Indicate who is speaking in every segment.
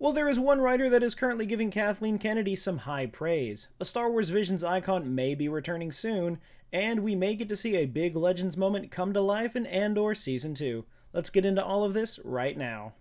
Speaker 1: Well, there is one writer that is currently giving Kathleen Kennedy some high praise. A Star Wars Visions icon may be returning soon, and we may get to see a big Legends moment come to life in Andor Season 2. Let's get into all of this right now.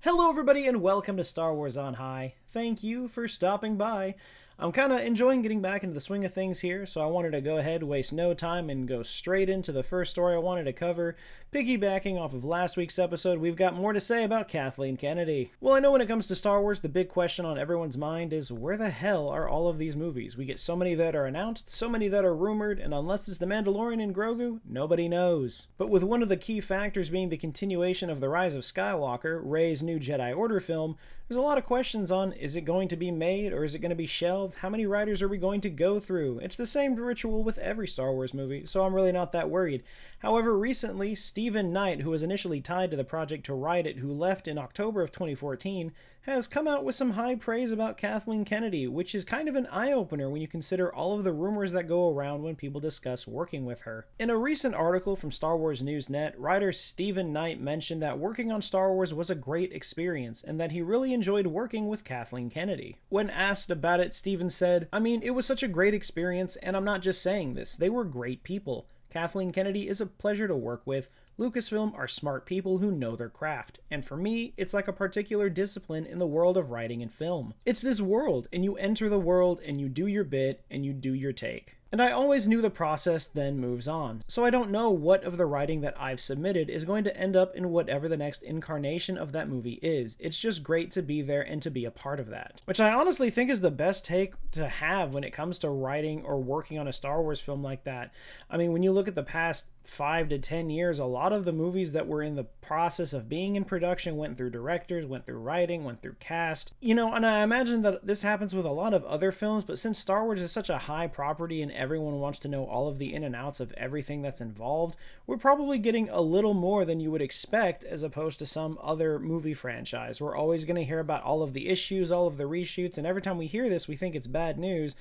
Speaker 1: Hello everybody and welcome to Star Wars on High. Thank you for stopping by. I'm kind of enjoying getting back into the swing of things here, so I wanted to go ahead, waste no time, and go straight into the first story I wanted to cover. Piggybacking off of last week's episode, we've got more to say about Kathleen Kennedy. Well, I know when it comes to Star Wars, the big question on everyone's mind is, where the hell are all of these movies? We get so many that are announced, so many that are rumored, and unless it's The Mandalorian and Grogu, nobody knows. But with one of the key factors being the continuation of The Rise of Skywalker, Rey's new Jedi Order film, there's a lot of questions on, is it going to be made or is it going to be shelved? How many writers are we going to go through? It's the same ritual with every Star Wars movie, so I'm really not that worried. However, recently, Stephen Knight, who was initially tied to the project to write it, who left in October of 2014, has come out with some high praise about Kathleen Kennedy, which is kind of an eye-opener when you consider all of the rumors that go around when people discuss working with her. In a recent article from Star Wars Newsnet, writer Stephen Knight mentioned that working on Star Wars was a great experience, and that he really enjoyed working with Kathleen Kennedy. When asked about it, Stephen said, "I mean, it was such a great experience, and I'm not just saying this, they were great people. Kathleen Kennedy is a pleasure to work with. Lucasfilm are smart people who know their craft, and for me, it's like a particular discipline in the world of writing and film. It's this world, and you enter the world, and you do your bit, and you do your take. And I always knew the process then moves on, so I don't know what of the writing that I've submitted is going to end up in whatever the next incarnation of that movie is. It's just great to be there and to be a part of that." Which I honestly think is the best take to have when it comes to writing or working on a Star Wars film like that. I mean, when you look at the past 5 to 10 years, a lot of the movies that were in the process of being in production went through directors, went through writing, went through cast. You know, and I imagine that this happens with a lot of other films, but since Star Wars is such a high property and everyone wants to know all of the in and outs of everything that's involved, we're probably getting a little more than you would expect as opposed to some other movie franchise. We're always going to hear about all of the issues, all of the reshoots, and every time we hear this, we think it's bad news.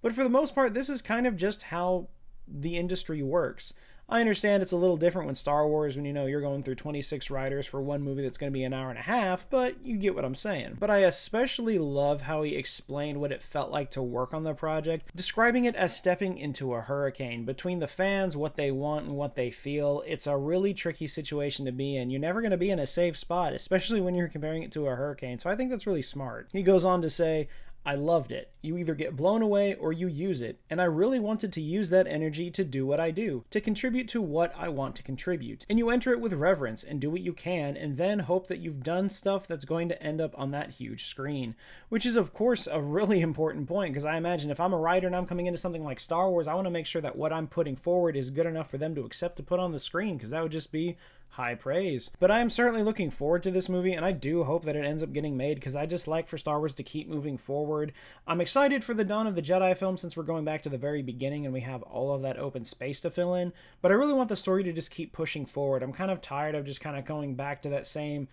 Speaker 1: But for the most part, this is kind of just how the industry works. I understand it's a little different when Star Wars, when you know you're going through 26 writers for one movie that's going to be an hour and a half, but you get what I'm saying. But I especially love how he explained what it felt like to work on the project, describing it as stepping into a hurricane. Between the fans, what they want and what they feel, it's a really tricky situation to be in. You're never going to be in a safe spot, especially when you're comparing it to a hurricane, so I think that's really smart. He goes on to say, "I loved it. You either get blown away or you use it, and I really wanted to use that energy to do what I do, to contribute to what I want to contribute. And you enter it with reverence and do what you can, and then hope that you've done stuff that's going to end up on that huge screen." Which is, of course, a really important point, because I imagine if I'm a writer and I'm coming into something like Star Wars, I want to make sure that what I'm putting forward is good enough for them to accept to put on the screen, because that would just be high praise. But I am certainly looking forward to this movie, and I do hope that it ends up getting made, because I just like for Star Wars to keep moving forward. I'm excited for the Dawn of the Jedi film, since we're going back to the very beginning and we have all of that open space to fill in, but I really want the story to just keep pushing forward. I'm kind of tired of just kind of going back to that same,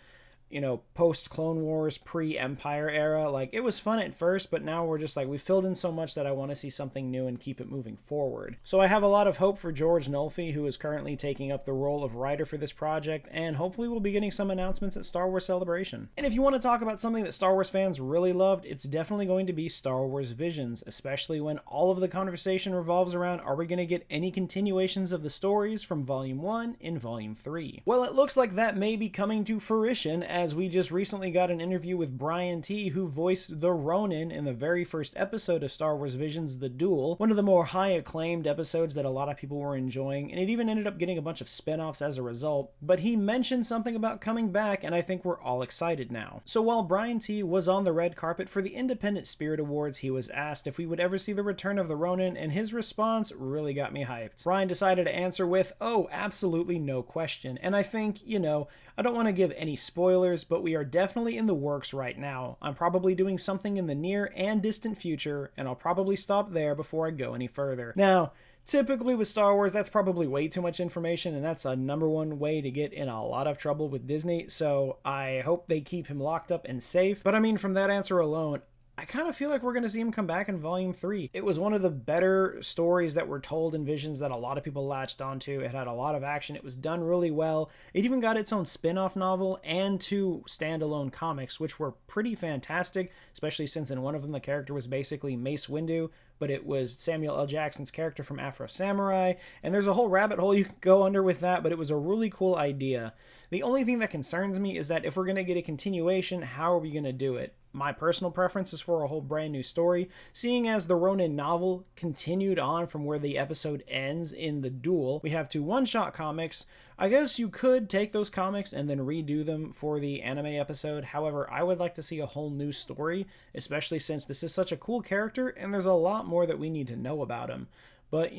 Speaker 1: you know, post-Clone Wars, pre-Empire era. Like, it was fun at first, but now we're just like, we filled in so much that I want to see something new and keep it moving forward. So I have a lot of hope for George Nolfi, who is currently taking up the role of writer for this project, and hopefully we'll be getting some announcements at Star Wars Celebration. And if you want to talk about something that Star Wars fans really loved, it's definitely going to be Star Wars Visions, especially when all of the conversation revolves around, are we going to get any continuations of the stories from Volume 1 in Volume 3? Well, it looks like that may be coming to fruition, as we just recently got an interview with Brian T., who voiced the Ronin in the very first episode of Star Wars Visions: The Duel, one of the more high acclaimed episodes that a lot of people were enjoying, and it even ended up getting a bunch of spin-offs as a result. But he mentioned something about coming back, and I think we're all excited now. So while Brian T. was on the red carpet for the Independent Spirit Awards, he was asked if we would ever see the return of the Ronin, and his response really got me hyped. Brian decided to answer with, "Oh, absolutely no question." And I think, you know, I don't want to give any spoilers, but we are definitely in the works right now. I'm probably doing something in the near and distant future, and I'll probably stop there before I go any further. Now, typically with Star Wars, that's probably way too much information, and that's a #1 way to get in a lot of trouble with Disney, so I hope they keep him locked up and safe. But I mean, from that answer alone, I kind of feel like we're going to see him come back in Volume 3. It was one of the better stories that were told in Visions that a lot of people latched onto. It had a lot of action. It was done really well. It even got its own spin-off novel and 2 standalone comics, which were pretty fantastic, especially since in one of them the character was basically Mace Windu, but it was Samuel L. Jackson's character from Afro Samurai, and there's a whole rabbit hole you could go under with that, but it was a really cool idea. The only thing that concerns me is that if we're going to get a continuation, how are we going to do it? My personal preference is for a whole brand new story, seeing as the Ronin novel continued on from where the episode ends in The Duel. We have 2 one-shot comics. I guess you could take those comics and then redo them for the anime episode. However, I would like to see a whole new story, especially since this is such a cool character and there's a lot more that we need to know about him. But,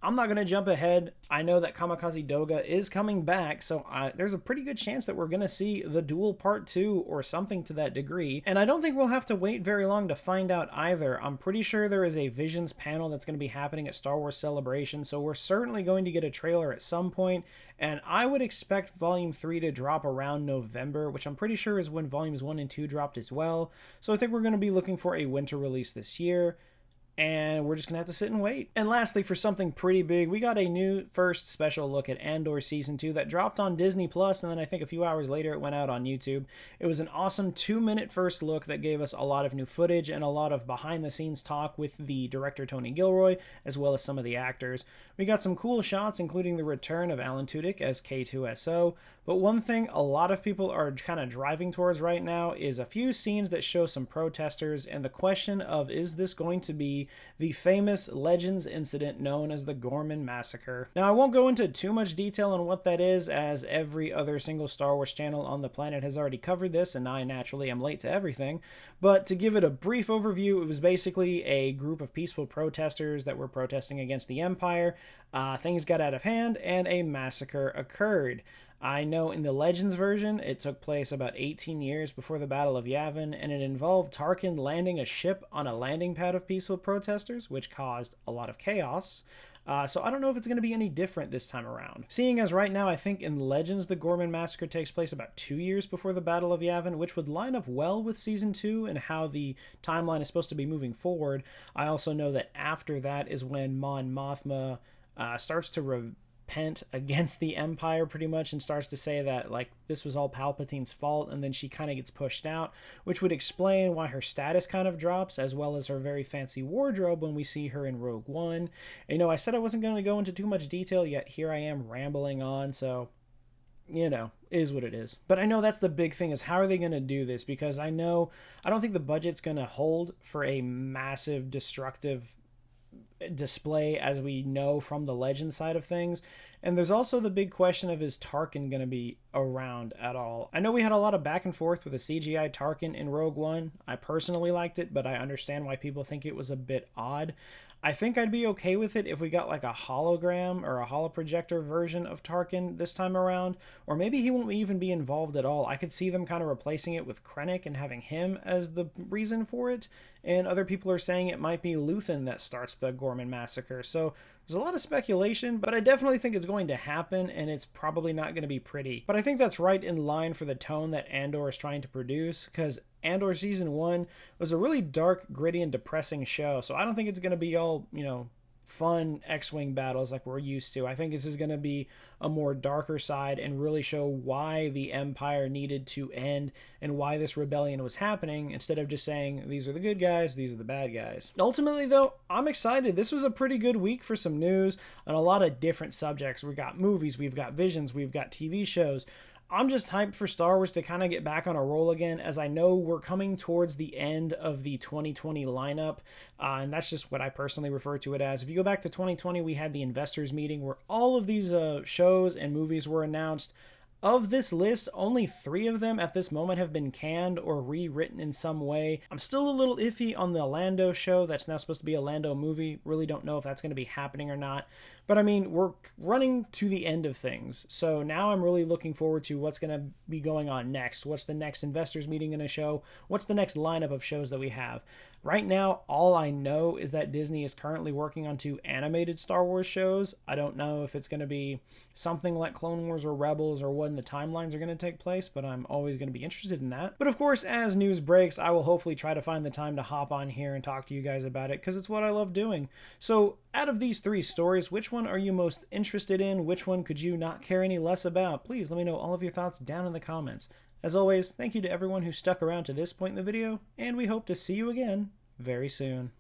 Speaker 1: I'm not going to jump ahead. I know that Kamikaze Doga is coming back, so there's a pretty good chance that we're going to see The Duel Part 2 or something to that degree. And I don't think we'll have to wait very long to find out either. I'm pretty sure there is a Visions panel that's going to be happening at Star Wars Celebration, so we're certainly going to get a trailer at some point. And I would expect Volume 3 to drop around November, which I'm pretty sure is when Volumes 1 and 2 dropped as well. So I think we're going to be looking for a winter release this year. And we're just going to have to sit and wait. And lastly, for something pretty big, we got a new first special look at Andor Season 2 that dropped on Disney+, and then I think a few hours later it went out on YouTube. It was an awesome 2-minute first look that gave us a lot of new footage and a lot of behind-the-scenes talk with the director Tony Gilroy, as well as some of the actors. We got some cool shots, including the return of Alan Tudyk as K2SO, but one thing a lot of people are kind of driving towards right now is a few scenes that show some protesters, and the question of, is this going to be the famous Legends incident known as the Ghorman Massacre? Now, I won't go into too much detail on what that is, as every other single Star Wars channel on the planet has already covered this, and I naturally am late to everything. But to give it a brief overview, it was basically a group of peaceful protesters that were protesting against the Empire. Things got out of hand, and a massacre occurred. I know in the Legends version, it took place about 18 years before the Battle of Yavin, and it involved Tarkin landing a ship on a landing pad of peaceful protesters, which caused a lot of chaos. So I don't know if it's going to be any different this time around. Seeing as right now, I think in Legends, the Ghorman Massacre takes place about 2 years before the Battle of Yavin, which would line up well with Season 2 and how the timeline is supposed to be moving forward. I also know that after that is when Mon Mothma starts to repent against the Empire pretty much and starts to say that like this was all Palpatine's fault, and then she kind of gets pushed out, which would explain why her status kind of drops, as well as her very fancy wardrobe when we see her in Rogue One. And, I said I wasn't going to go into too much detail, yet here I am rambling on, so is what it is. But I know that's the big thing, is how are they going to do this? Because I don't think the budget's going to hold for a massive destructive display as we know from the Legend side of things. And there's also the big question of, is Tarkin going to be around at all? I know we had a lot of back and forth with the CGI Tarkin in Rogue One. I personally liked it, but I understand why people think it was a bit odd. I think I'd be okay with it if we got like a hologram or a holoprojector version of Tarkin this time around, or maybe he won't even be involved at all. I could see them kind of replacing it with Krennic and having him as the reason for it, and other people are saying it might be Luthen that starts the Ghorman Massacre. So there's a lot of speculation, but I definitely think it's going to happen, and it's probably not going to be pretty. But I think that's right in line for the tone that Andor is trying to produce, because Andor Season 1 was a really dark, gritty, and depressing show, so I don't think it's going to be all, fun X-Wing battles like we're used to. I think this is going to be a more darker side and really show why the Empire needed to end and why this rebellion was happening, instead of just saying, these are the good guys, these are the bad guys. Ultimately, though, I'm excited. This was a pretty good week for some news on a lot of different subjects. We've got movies, we've got Visions, we've got TV shows. I'm just hyped for Star Wars to kind of get back on a roll again, as I know we're coming towards the end of the 2020 lineup, and that's just what I personally refer to it as. If you go back to 2020, we had the investors meeting where all of these shows and movies were announced. Of this list, only 3 of them at this moment have been canned or rewritten in some way. I'm still a little iffy on the Lando show. That's now supposed to be a Lando movie. Really don't know if that's going to be happening or not. But I mean, we're running to the end of things. So now I'm really looking forward to what's going to be going on next. What's the next investors meeting in a show? What's the next lineup of shows that we have? Right now, all I know is that Disney is currently working on 2 animated Star Wars shows. I don't know if it's going to be something like Clone Wars or Rebels or when the timelines are going to take place, but I'm always going to be interested in that. But of course, as news breaks, I will hopefully try to find the time to hop on here and talk to you guys about it, because it's what I love doing. So, out of these 3 stories, which one are you most interested in? Which one could you not care any less about? Please let me know all of your thoughts down in the comments. As always, thank you to everyone who stuck around to this point in the video, and we hope to see you again very soon.